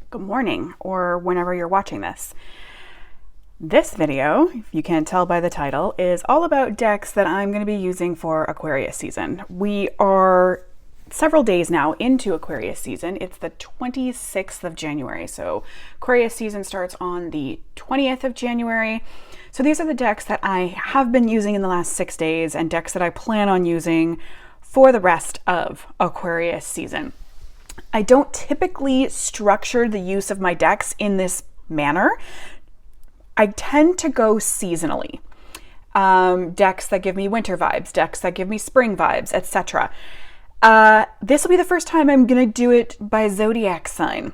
good morning, or whenever you're watching this. This video, if you can't tell by the title, is all about decks that I'm going to be using for Aquarius season. We are several days now into Aquarius season. It's the 26th of January, so Aquarius season starts on the 20th of January. So these are the decks that I have been using in the last 6 days and decks that I plan on using for the rest of Aquarius season. I don't typically structure the use of my decks in this manner. I tend to go seasonally. Decks that give me winter vibes, decks that give me spring vibes, etc. This will be the first time I'm going to do it by zodiac sign.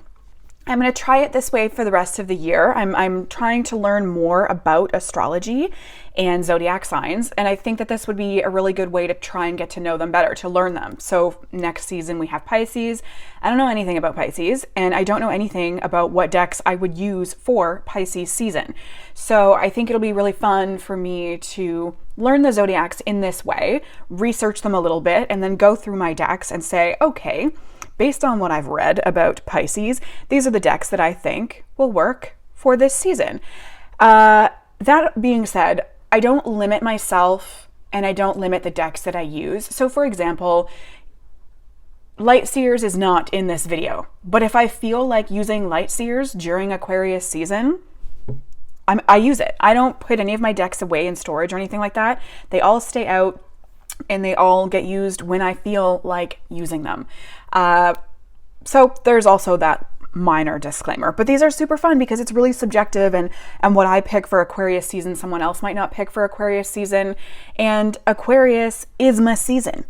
I'm going to try it this way for the rest of the year. I'm trying to learn more about astrology and zodiac signs, and I think that this would be a really good way to try and get to know them better, to learn them. So next season we have Pisces. I don't know anything about Pisces, and I don't know anything about what decks I would use for Pisces season. So I think it'll be really fun for me to learn the zodiacs in this way, research them a little bit, and then go through my decks and say, okay, based on what I've read about Pisces, these are the decks that I think will work for this season. That being said, I don't limit myself and I don't limit the decks that I use. So for example, Light Seers is not in this video, but if I feel like using Light Seers during Aquarius season, I use it. I don't put any of my decks away in storage or anything like that. They all stay out and they all get used when I feel like using them. So there's also that minor disclaimer, but these are super fun because it's really subjective, and what I pick for Aquarius season, someone else might not pick for Aquarius season, and Aquarius is my season.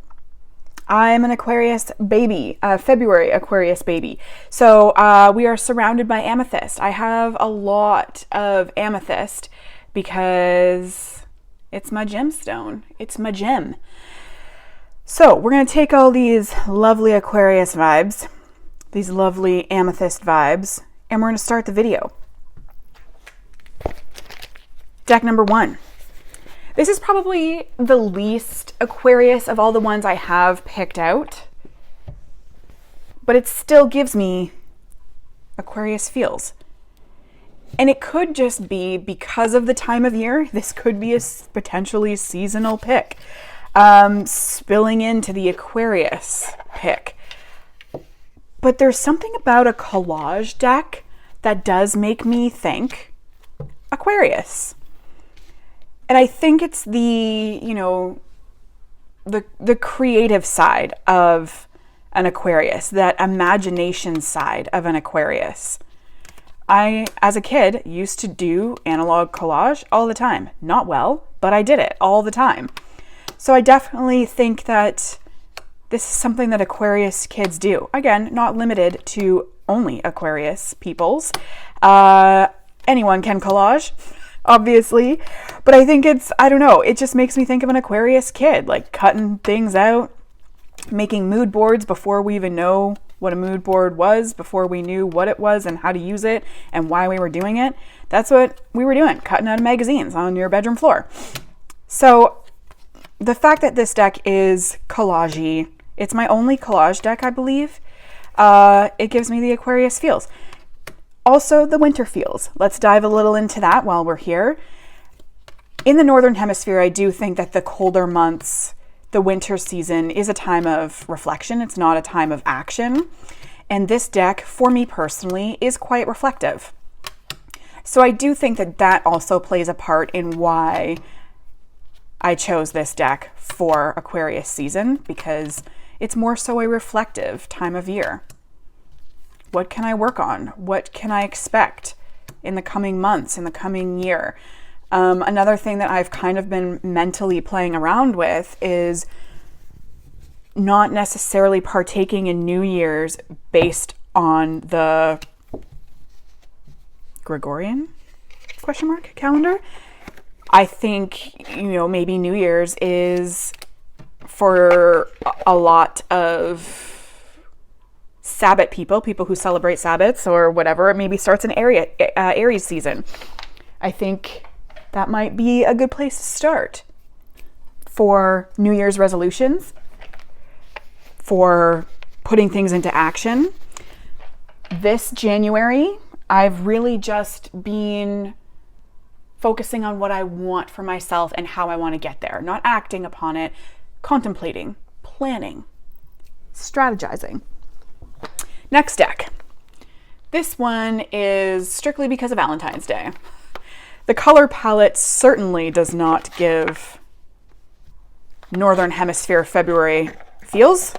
I'm an Aquarius baby, February Aquarius baby. So we are surrounded by amethyst. I have a lot of amethyst because it's my gemstone. It's my gem. So we're going to take all these lovely Aquarius vibes, these lovely amethyst vibes, and we're going to start the video. Deck number 1. This is probably the least Aquarius of all the ones I have picked out, but it still gives me Aquarius feels. And it could just be because of the time of year. This could be a potentially seasonal pick. Spilling into the Aquarius pick. But there's something about a collage deck that does make me think Aquarius. And I think it's the creative side of an Aquarius, that imagination side of an Aquarius. I, as a kid, used to do analog collage all the time. Not well, but I did it all the time. So I definitely think that this is something that Aquarius kids do. Again, not limited to only Aquarius peoples. Anyone can collage, obviously. But I think I don't know, it just makes me think of an Aquarius kid, like cutting things out, making mood boards before we even know what a mood board was, before we knew what it was and how to use it and why we were doing it. That's what we were doing, cutting out magazines on your bedroom floor. So the fact that this deck is collage-y, it's my only collage deck, I believe. It gives me the Aquarius feels. Also, the winter feels. Let's dive a little into that while we're here. In the Northern Hemisphere, I do think that the colder months, the winter season, is a time of reflection. It's not a time of action. And this deck, for me personally, is quite reflective. So I do think that that also plays a part in why I chose this deck for Aquarius season, because it's more so a reflective time of year. What can I work on? What can I expect in the coming months, in the coming year? Another thing that I've kind of been mentally playing around with is not necessarily partaking in New Year's based on the Gregorian calendar. I think, maybe New Year's is for a lot of Sabbath people who celebrate Sabbats or whatever. It maybe starts an Aries season. I think that might be a good place to start for New Year's resolutions, for putting things into action. This January, I've really just been focusing on what I want for myself and how I want to get there, not acting upon it, contemplating, planning, strategizing. Next deck. This one is strictly because of Valentine's Day. The color palette certainly does not give Northern Hemisphere February feels.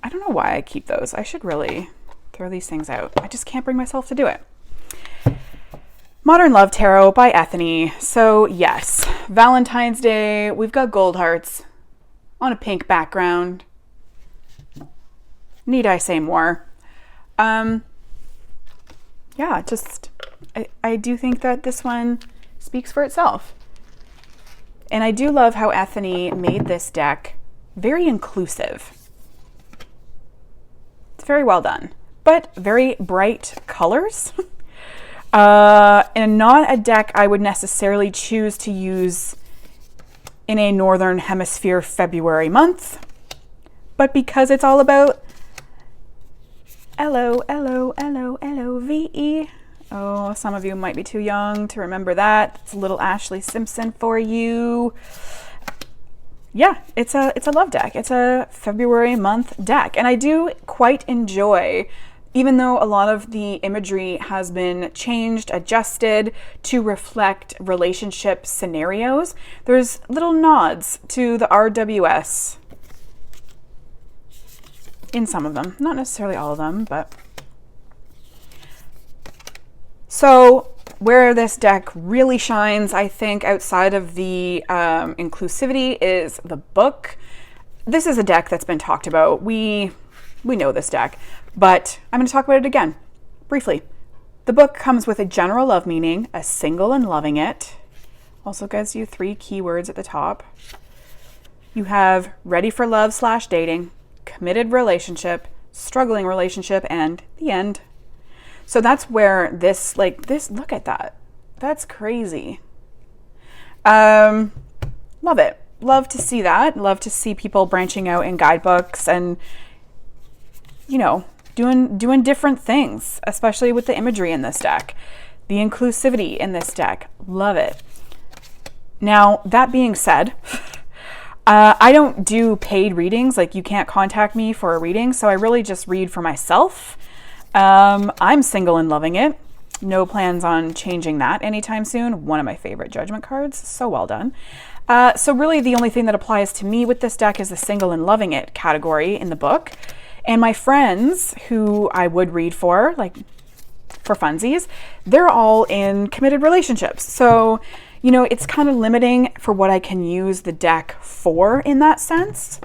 I don't know why I keep those. I should really throw these things out. I just can't bring myself to do it. Modern Love Tarot by Ethany. So yes, Valentine's Day, we've got gold hearts on a pink background. Need I say more? Yeah, just, I do think that this one speaks for itself. And I do love how Ethany made this deck very inclusive. It's very well done, but very bright colors. And not a deck I would necessarily choose to use in a Northern Hemisphere February month, but because it's all about LOVE. Oh, some of you might be too young to remember that. It's a little Ashley Simpson for you. Yeah, it's a love deck. It's a February month deck. And I do quite enjoy, even though a lot of the imagery has been changed, adjusted to reflect relationship scenarios, there's little nods to the RWS in some of them. Not necessarily all of them, but... So where this deck really shines, I think, outside of the inclusivity is the book. This is a deck that's been talked about. We know this deck, but I'm going to talk about it again, briefly. The book comes with a general love meaning, a single and loving it. Also gives you 3 keywords at the top. You have ready for love / dating, committed relationship, struggling relationship, and the end. So that's where this, look at that. That's crazy. Love it. Love to see that. Love to see people branching out in guidebooks and, you know, doing different things, especially with the imagery in this deck. The inclusivity in this deck. Love it. Now, that being said, I don't do paid readings. Like, you can't contact me for a reading, so I really just read for myself. I'm single and loving it. No plans on changing that anytime soon. One of my favorite judgment cards. So well done. So really the only thing that applies to me with this deck is the single and loving it category in the book. And my friends who I would read for, like for funsies, they're all in committed relationships. So, you know, it's kind of limiting for what I can use the deck for in that sense.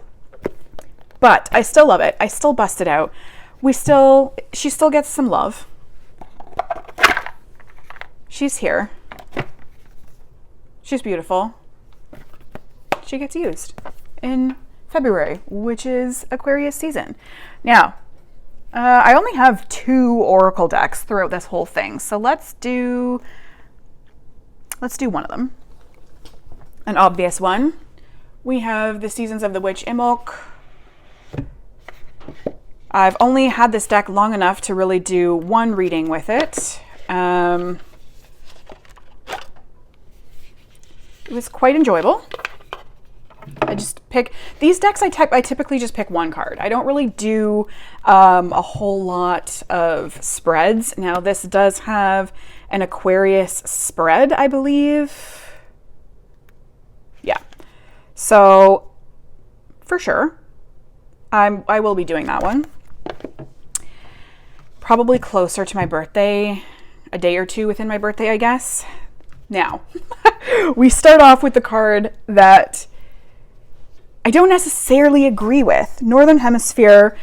But I still love it. I still bust it out. She still gets some love. She's here. She's beautiful. She gets used in February, which is Aquarius season. Now, I only have 2 oracle decks throughout this whole thing, so let's do one of them. An obvious one. We have the Seasons of the Witch Imbolc. I've only had this deck long enough to really do one reading with it. It was quite enjoyable. I just pick these decks. I typically just pick one card. I don't really do a whole lot of spreads. Now this does have an Aquarius spread, I believe. Yeah. So for sure, I will be doing that one. Probably closer to my birthday, a day or 2 within my birthday, I guess. Now, we start off with the card that I don't necessarily agree with. Northern Hemisphere,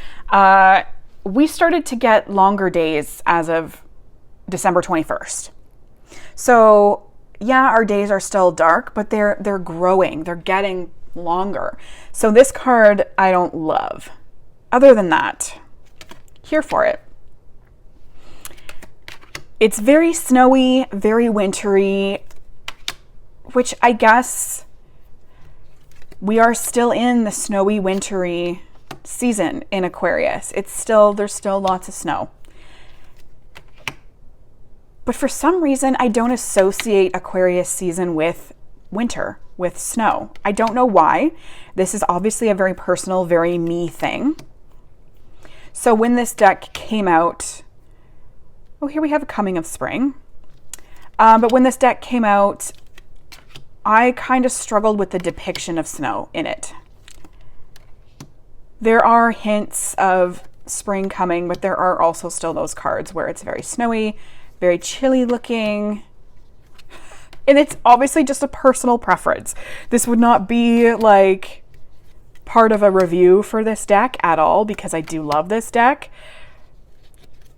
we started to get longer days as of December 21st. So yeah, our days are still dark, but they're growing. They're getting longer. So this card I don't love. Other than that, here for it. It's very snowy, very wintry, which I guess we are still in the snowy, wintry season in Aquarius. There's still lots of snow. But for some reason, I don't associate Aquarius season with winter, with snow. I don't know why. This is obviously a very personal, very me thing. So when this deck came out, oh, here we have a coming of spring. But when this deck came out, I kind of struggled with the depiction of snow in it. There are hints of spring coming, but there are also still those cards where it's very snowy, very chilly looking. And it's obviously just a personal preference. This would not be like part of a review for this deck at all, because I do love this deck.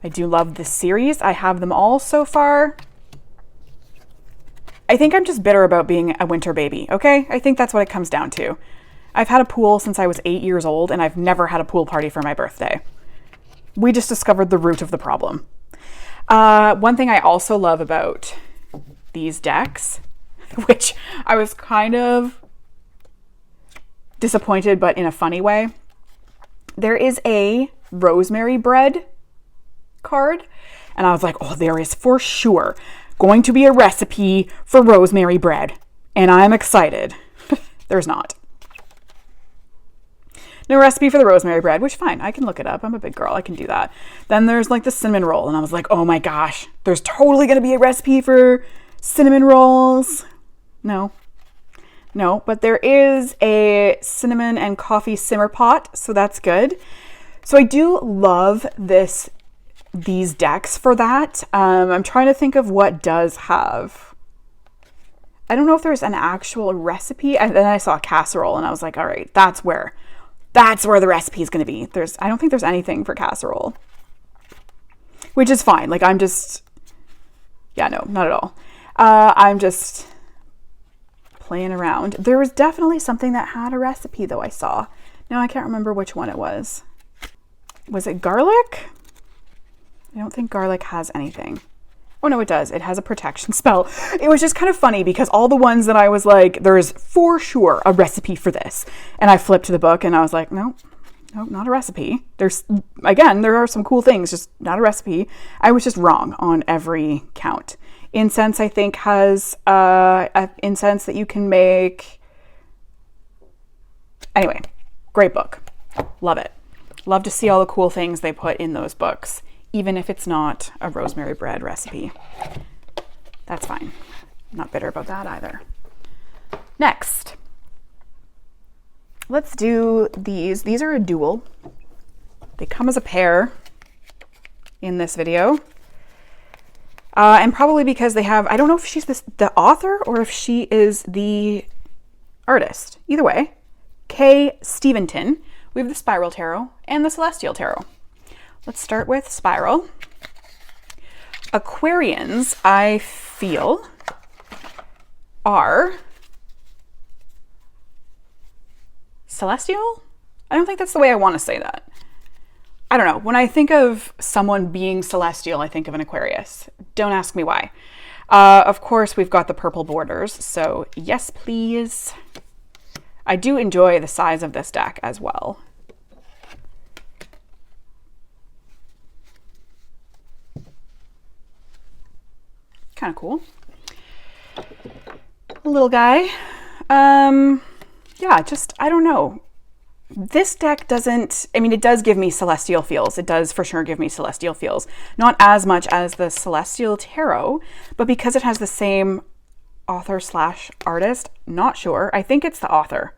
I do love this series. I have them all so far. I think I'm just bitter about being a winter baby, okay? I think that's what it comes down to. I've had a pool since I was 8 years old, and I've never had a pool party for my birthday. We just discovered the root of the problem. One thing I also love about these decks, which I was kind of disappointed, but in a funny way, there is a rosemary bread card, and I was like, oh, there is for sure going to be a recipe for rosemary bread, and I'm excited. There's not. No recipe for the rosemary bread, which fine, I can look it up. I'm a big girl, I can do that. Then there's like the cinnamon roll, and I was like, oh my gosh, there's totally gonna be a recipe for cinnamon rolls. No, but there is a cinnamon and coffee simmer pot, so that's good. So I do love these decks for that. I'm trying to think of what does have. I don't know if there's an actual recipe. And then I saw a casserole, and I was like, all right, that's where the recipe is going to be. I don't think there's anything for casserole, which is fine. Like, I'm just, yeah, no, not at all. I'm just playing around. There was definitely something that had a recipe, though, I saw. Now I can't remember which one it was. Was it garlic? I don't think garlic has anything. Oh no, it does. It has a protection spell. It was just kind of funny because all the ones that I was like, there's for sure a recipe for this. And I flipped to the book and I was like, nope, not a recipe. Again, there are some cool things, just not a recipe. I was just wrong on every count. Incense, I think, has incense that you can make. Anyway, great book. Love it. Love to see all the cool things they put in those books, even if it's not a rosemary bread recipe. That's fine. I'm not bitter about that either. Next, let's do these. These are a dual. They come as a pair in this video. And probably because they have, I don't know if she's the author or if she is the artist. Either way, Kay Steventon. We have the Spiral Tarot and the Celestial Tarot. Let's start with Spiral. Aquarians, I feel, are celestial? I don't think that's the way I want to say that. I don't know. When I think of someone being celestial, I think of an Aquarius. Don't ask me why. Of course, we've got the purple borders, so yes, please. I do enjoy the size of this deck as well. Kind of cool. Little guy. Yeah, just, I don't know. This deck doesn't, I mean, it does give me celestial feels. It does for sure give me celestial feels. Not as much as the Celestial Tarot, but because it has the same author slash artist, not sure. I think it's the author.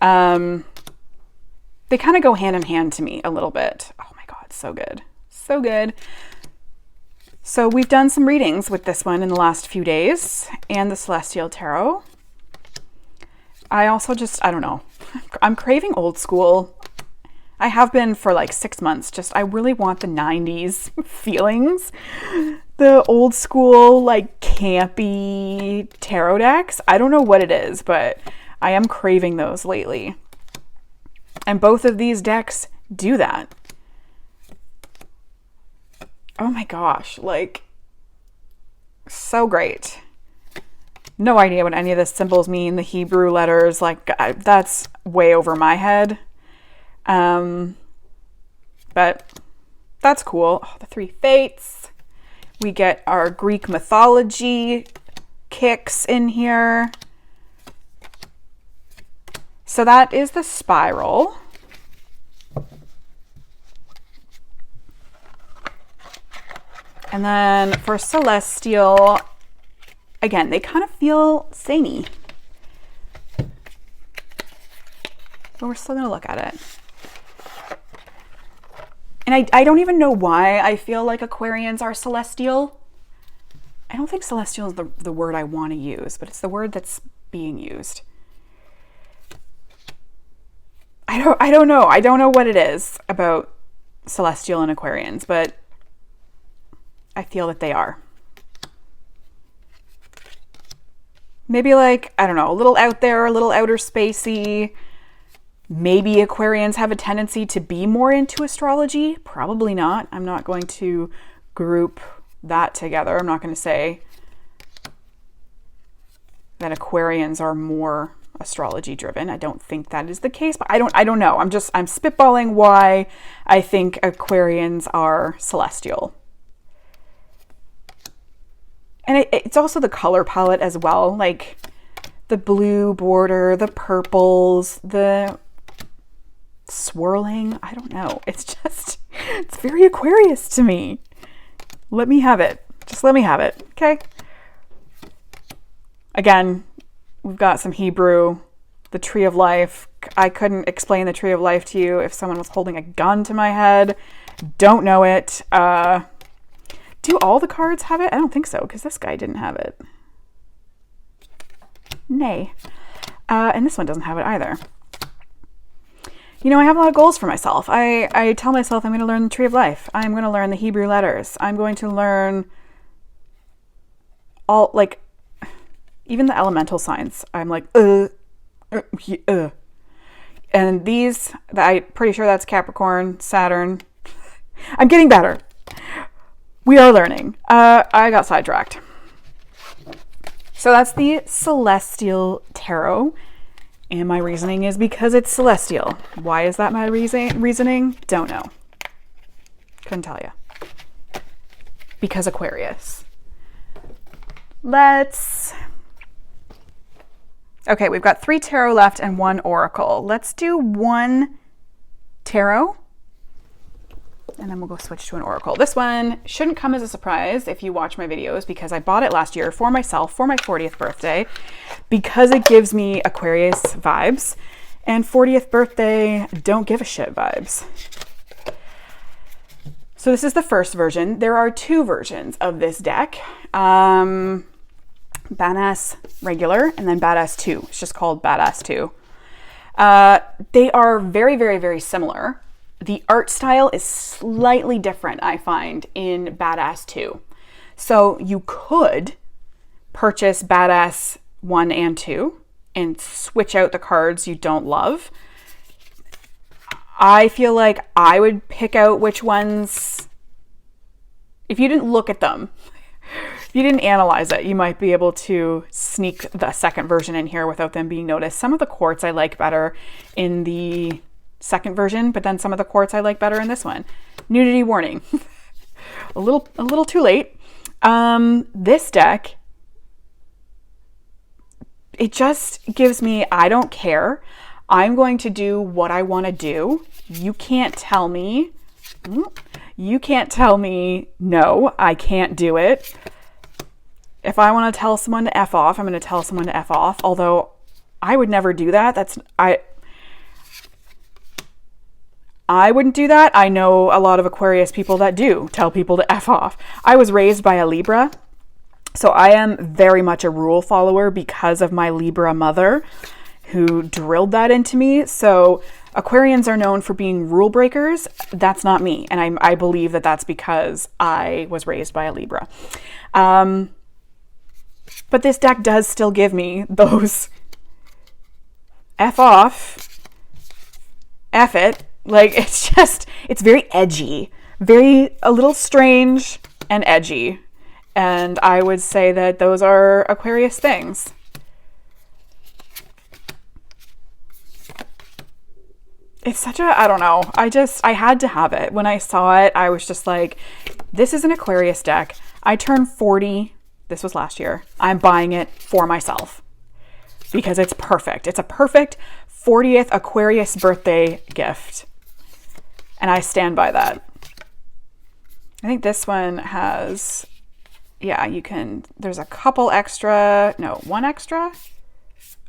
They kind of go hand in hand to me a little bit. Oh my God, so good. So good. So we've done some readings with this one in the last few days and the Celestial Tarot. I also just, I don't know. I'm craving old school. I have been for like 6 months. Just, I really want the 90s feelings. The old school, like campy tarot decks. I don't know what it is, but I am craving those lately. And both of these decks do that. Oh my gosh, like, so great. No idea what any of the symbols mean, the Hebrew letters, like, that's way over my head. But that's cool. Oh, the 3 fates. We get our Greek mythology kicks in here. So that is the spiral. And then for Celestial, again, they kind of feel samey. But we're still going to look at it. And I don't even know why I feel like Aquarians are celestial. I don't think celestial is the word I want to use, but it's the word that's being used. I don't know. I don't know what it is about celestial and Aquarians, but I feel that they are. Maybe like, I don't know, a little out there, a little outer spacey. Maybe Aquarians have a tendency to be more into astrology. Probably not. I'm not going to group that together. I'm not going to say that Aquarians are more astrology driven. I don't think that is the case, but I don't know. I'm spitballing why I think Aquarians are celestial. And it's also the color palette as well, like the blue border, the purples, the swirling. I don't know. It's very Aquarius to me. Let me have it. Just let me have it. Okay. Again, we've got some Hebrew, the Tree of Life. I couldn't explain the Tree of Life to you if someone was holding a gun to my head. Don't know it. Do all the cards have it? I don't think so, because this guy didn't have it. Nay. And this one doesn't have it either. You know, I have a lot of goals for myself. I tell myself I'm going to learn the Tree of Life. I'm going to learn the Hebrew letters. I'm going to learn all, like, even the elemental signs. I'm like, And these, I'm pretty sure that's Capricorn, Saturn. I'm getting better. We are learning. I got sidetracked. So that's the Celestial Tarot. And my reasoning is because it's celestial. Why is that my reasoning? Don't know. Couldn't tell you. Because Aquarius. Okay, we've got 3 tarot left and 1 oracle. Let's do 1 tarot. And then we'll go switch to an oracle. This one shouldn't come as a surprise if you watch my videos, because I bought it last year for myself for my 40th birthday, because it gives me Aquarius vibes, and 40th birthday don't give a shit vibes. So this is the first version. There are 2 versions of this deck. Badass regular and then Badass 2. It's just called Badass 2. They are very, very, very similar. The art style is slightly different, I find, in Badass 2. So you could purchase Badass 1 and 2 and switch out the cards you don't love. I feel like I would pick out which ones, if you didn't look at them, if you didn't analyze it, you might be able to sneak the second version in here without them being noticed. Some of the quartz I like better in the second version, but then some of the quartz I like better in this one. Nudity warning. a little too late. This deck, it just gives me, I don't care. I'm going to do what I want to do. You can't tell me no, I can't do it. If I want to tell someone to F off, I'm going to tell someone to F off, although I would never do that. I wouldn't do that. I know a lot of Aquarius people that do tell people to F off. I was raised by a Libra, so I am very much a rule follower because of my Libra mother who drilled that into me. So Aquarians are known for being rule breakers. That's not me. And I believe that that's because I was raised by a Libra. But this deck does still give me those F off, F it. Like, it's very edgy, a little strange and edgy. And I would say that those are Aquarius things. It's such a, I don't know. I had to have it. When I saw it, I was just like, this is an Aquarius deck. I turned 40. This was last year. I'm buying it for myself because it's perfect. It's a perfect 40th Aquarius birthday gift. And I stand by that. I think this one has, yeah, you can, there's a couple extra, no, one extra.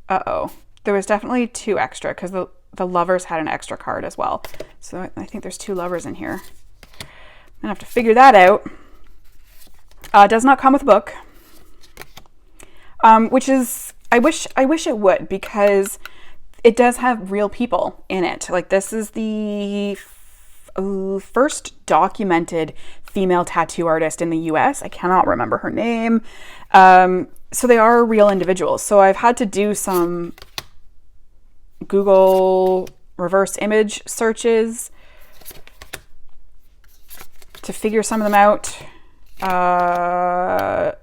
Uh-oh. There was definitely 2 extra because the lovers had an extra card as well. So I think there's 2 lovers in here. I'm gonna have to figure that out. It does not come with a book, which is, I wish it would, because it does have real people in it. Like, this is the first documented female tattoo artist in the US. I cannot remember her name. So they are real individuals. So I've had to do some Google reverse image searches to figure some of them out. I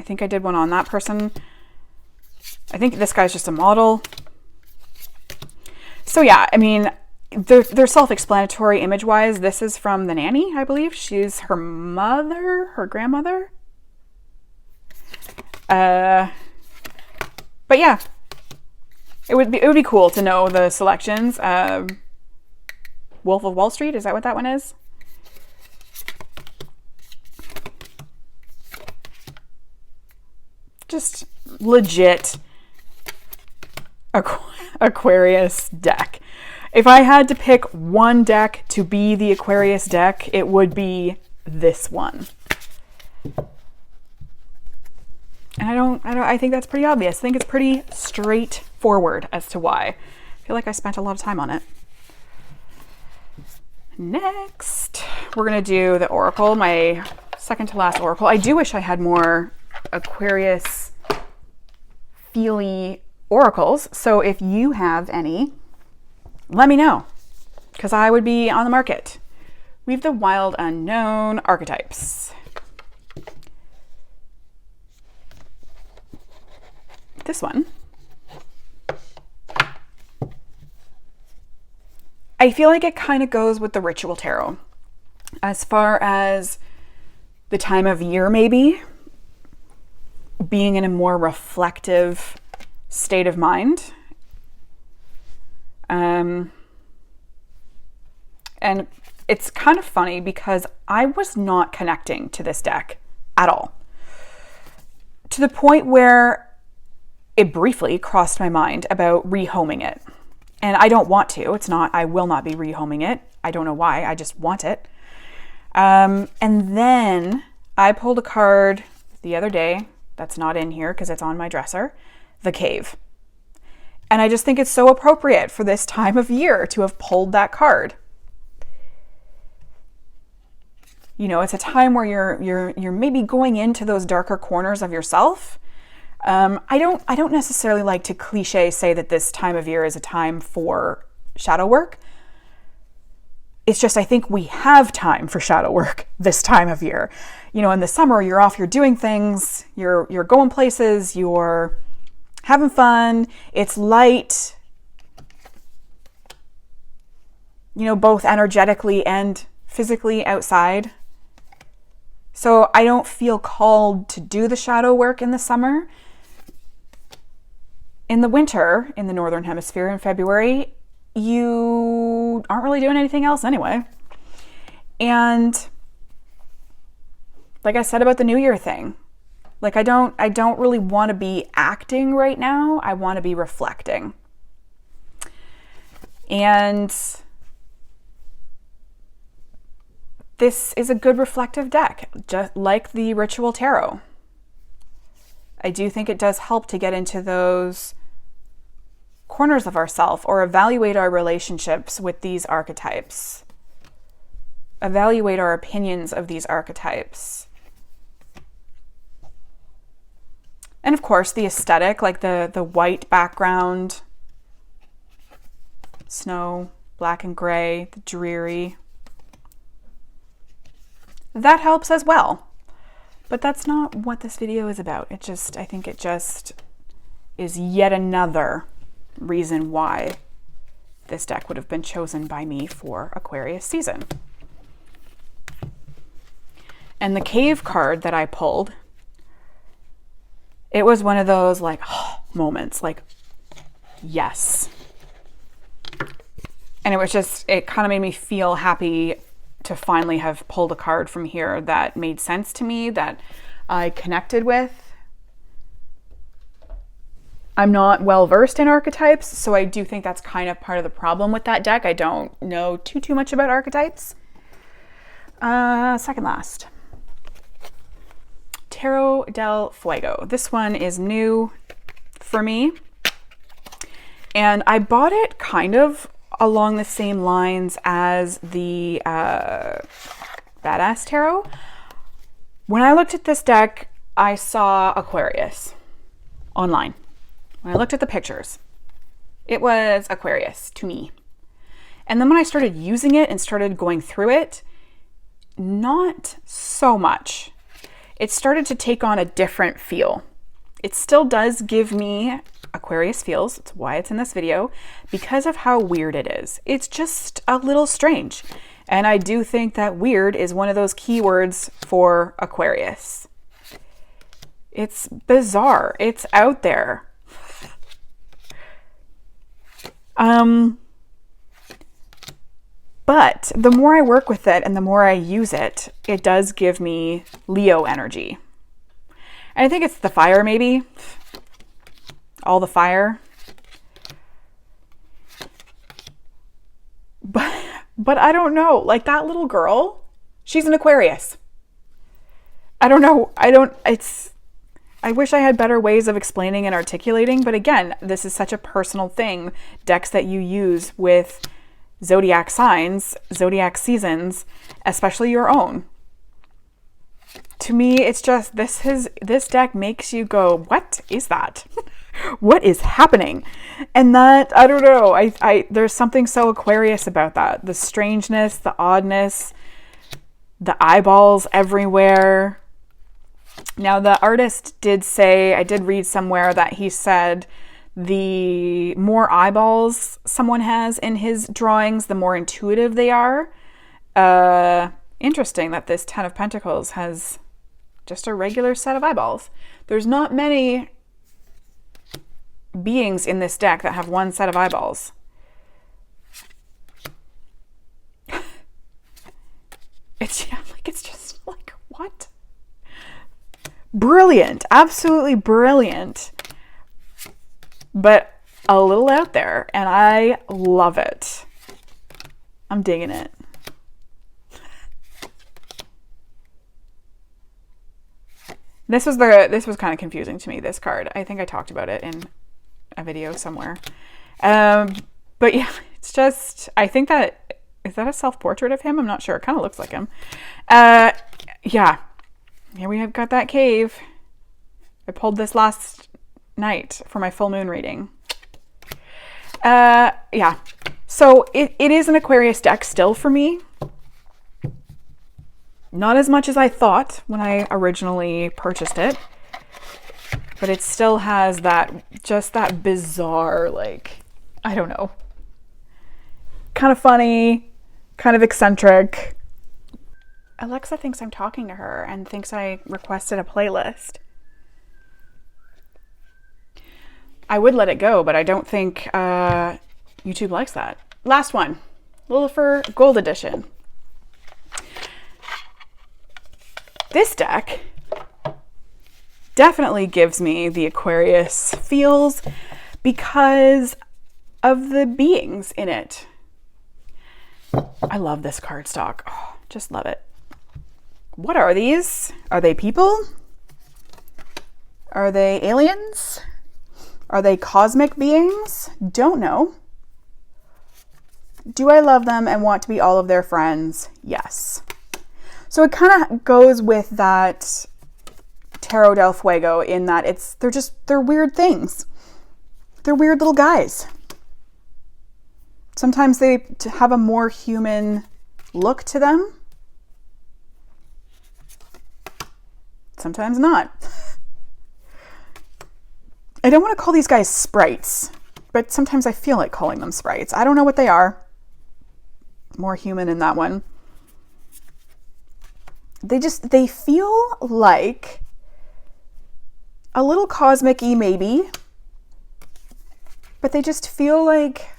think I did one on that person. I think this guy's just a model. So yeah, I mean, they're self-explanatory image-wise. This is from The Nanny, I believe. She's her mother, her grandmother. But yeah, it would be cool to know the selections. Wolf of Wall Street, is that what that one is? Just legit Aquarius deck. If I had to pick one deck to be the Aquarius deck, it would be this one. And I think that's pretty obvious. I think it's pretty straightforward as to why. I feel like I spent a lot of time on it. Next, we're gonna do the Oracle, my second to last Oracle. I do wish I had more Aquarius feely oracles. So if you have any, let me know, because I would be on the market. We have the Wild Unknown archetypes. This one, I feel like it kind of goes with the Ritual Tarot as far as the time of year, maybe being in a more reflective state of mind. And it's kind of funny because I was not connecting to this deck at all, to the point where it briefly crossed my mind about rehoming it. And I don't want to. I will not be rehoming it. I don't know why. I just want it. And then I pulled a card the other day that's not in here because it's on my dresser, the Cave. And I just think it's so appropriate for this time of year to have pulled that card. You know, it's a time where you're maybe going into those darker corners of yourself. I don't necessarily like to cliche say that this time of year is a time for shadow work. It's just, I think we have time for shadow work this time of year. You know, in the summer, you're off, you're doing things, you're going places, you're having fun, it's light, you know, both energetically and physically outside. So I don't feel called to do the shadow work in the summer. In the winter, in the Northern Hemisphere in February, you aren't really doing anything else anyway. And like I said about the New Year thing, like I don't really want to be acting right now. I want to be reflecting. And this is a good reflective deck, just like the Ritual Tarot. I do think it does help to get into those corners of ourselves or evaluate our relationships with these archetypes. Evaluate our opinions of these archetypes. And of course, the aesthetic, like the white background, snow, black and gray, the dreary. That helps as well. But that's not what this video is about. I think it just is yet another reason why this deck would have been chosen by me for Aquarius season. And the cave card that I pulled, it was one of those like moments, like, yes. And it was just, it kind of made me feel happy to finally have pulled a card from here that made sense to me, that I connected with. I'm not well versed in archetypes, so I do think that's kind of part of the problem with that deck. I don't know too much about archetypes. Second last. Tarot del Fuego. This one is new for me. And I bought it kind of along the same lines as the Badass Tarot. When I looked at this deck, I saw Aquarius online. When I looked at the pictures, it was Aquarius to me. And then when I started using it and started going through it, not so much. It started to take on a different feel. It still does give me Aquarius feels. That's why it's in this video, because of how weird it is. It's just a little strange. And I do think that weird is one of those keywords for Aquarius. It's bizarre. It's out there. But the more I work with it and the more I use it, it does give me Leo energy. And I think it's the fire, maybe. All the fire. But I don't know. Like that little girl, she's an Aquarius. I don't know. I wish I had better ways of explaining and articulating, but again, this is such a personal thing. Decks that you use with zodiac signs, zodiac seasons, especially your own. To me, it's just, this deck makes you go, what is that? What is happening? And that, I don't know, there's something so Aquarius about that. The strangeness, the oddness, the eyeballs everywhere. Now, the artist did say, I did read somewhere that he said the more eyeballs someone has in his drawings, the more intuitive they are. Interesting that this Ten of Pentacles has just a regular set of eyeballs. There's not many beings in this deck that have one set of eyeballs. It's just like, what? Brilliant, absolutely brilliant, but a little out there, and I love it. I'm digging it. This was kind of confusing to me, this card. I think I talked about it in a video somewhere. But yeah, it's just, I think that, is that a self-portrait of him? I'm not sure. It kind of looks like him. Yeah. Here we have got that cave. I pulled this last night for my full moon reading. Yeah. So it is an Aquarius deck still for me. Not as much as I thought when I originally purchased it. But it still has just that bizarre, like, I don't know. Kind of funny, kind of eccentric. Alexa thinks I'm talking to her and thinks I requested a playlist. I would let it go, but I don't think YouTube likes that. Last one, Lilifer Gold Edition. This deck definitely gives me the Aquarius feels because of the beings in it. I love this cardstock. Oh, just love it. What are these? Are they people? Are they aliens? Are they cosmic beings? Don't know. Do I love them and want to be all of their friends? Yes. So it kind of goes with that Tarot del Fuego in that they're weird things. They're weird little guys. Sometimes they have a more human look to them. Sometimes not. I don't want to call these guys sprites but sometimes I feel like calling them sprites. I don't know what they are. More human in that one. They feel like a little cosmic-y maybe, but they just feel like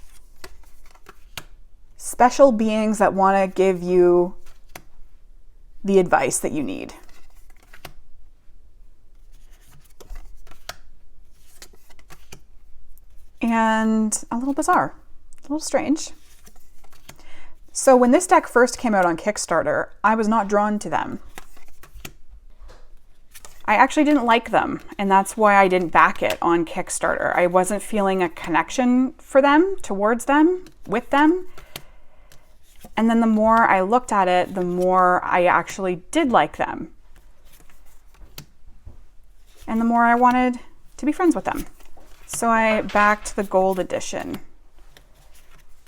special beings that want to give you the advice that you need. And a little bizarre, a little strange. So when this deck first came out on Kickstarter, I was not drawn to them. I actually didn't like them, and that's why I didn't back it on Kickstarter. I wasn't feeling a connection for them, towards them, with them. And then the more I looked at it, the more I actually did like them. And the more I wanted to be friends with them. So I backed the gold edition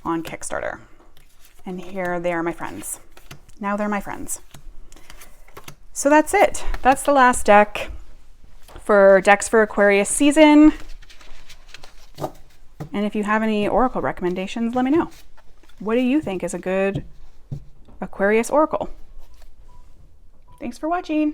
on Kickstarter. And here they are my friends. Now they're my friends. So that's it. That's the last deck for decks for Aquarius season. And if you have any oracle recommendations, let me know. What do you think is a good Aquarius oracle? Thanks for watching.